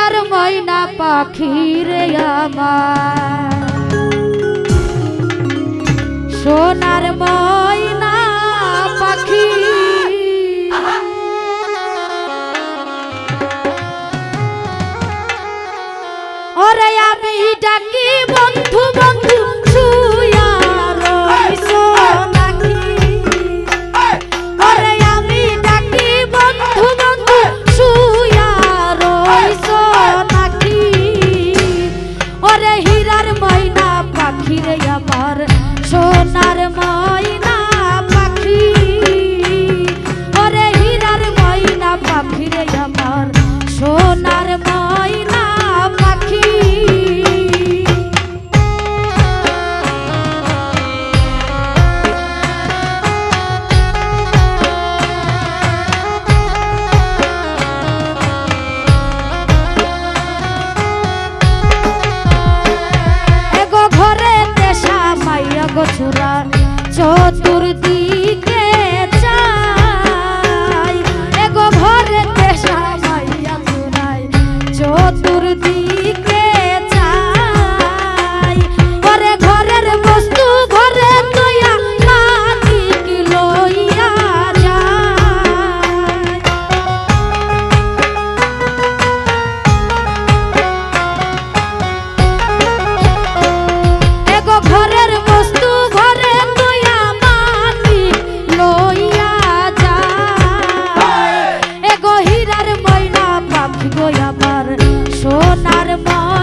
হীরার ময়না পাখি রে আমার সোনার ময়না পাখি ওরে আমি ডাকি বন্ধু বন্ধু শুয়া রইছো নাকি ওরে আমি ডাকি বন্ধু বন্ধু শুয়া রইছো নাকি ওরে হীরার ময়না পাখি রে আমার সোনার ময়না পাখি ওরে হীরার ময়না পাখি রে আমার সোনার ময়না পাখি এগো ঘরে দেশা মাইয়া গোছুরা চতুর্দিকে চাই এগো ঘরে দেশা মাইয়া চুরাই চতুর্দিকে চাই ওরে ঘরের বস্তু ঘরে লইয়া মালিক লইয়া যায় এগো ঘরের বস্তু ঘরে লইয়া মালিক লইয়া যায় এগো হীরার ময়না পাখি গো আমার সোনার ময়না